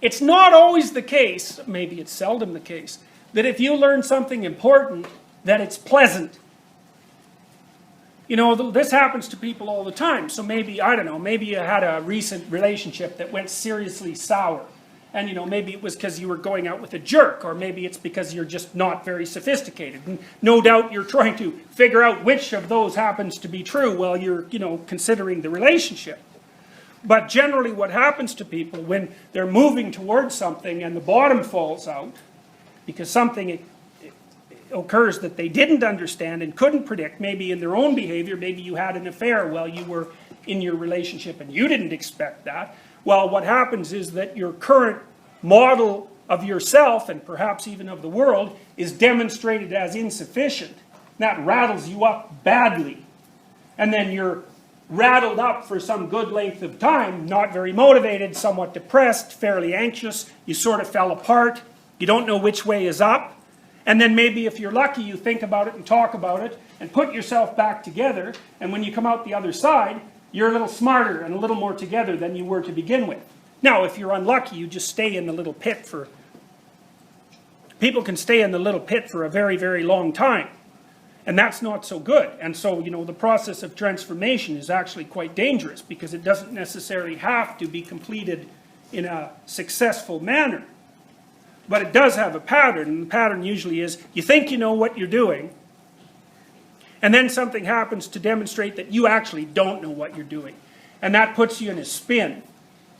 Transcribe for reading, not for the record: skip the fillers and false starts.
it's not always the case, maybe it's seldom the case, that if you learn something important, that it's pleasant. You know, this happens to people all the time. So maybe, I don't know, maybe you had a recent relationship that went seriously sour. And, you know, maybe it was because you were going out with a jerk, or maybe it's because you're just not very sophisticated. And no doubt you're trying to figure out which of those happens to be true while you're, you know, considering the relationship. But generally what happens to people when they're moving towards something and the bottom falls out, because something occurs that they didn't understand and couldn't predict, maybe in their own behavior, maybe you had an affair while you were in your relationship and you didn't expect that. Well, what happens is that your current model of yourself, and perhaps even of the world, is demonstrated as insufficient. That rattles you up badly. And then you're rattled up for some good length of time, not very motivated, somewhat depressed, fairly anxious, you sort of fell apart, you don't know which way is up, and then maybe if you're lucky you think about it and talk about it and put yourself back together, and when you come out the other side, you're a little smarter and a little more together than you were to begin with. Now, if you're unlucky, you just stay in the little pit for... People can stay in the little pit for a very, very long time. And that's not so good. And so, you know, the process of transformation is actually quite dangerous because it doesn't necessarily have to be completed in a successful manner. But it does have a pattern, and the pattern usually is you think you know what you're doing, and then something happens to demonstrate that you actually don't know what you're doing. And that puts you in a spin.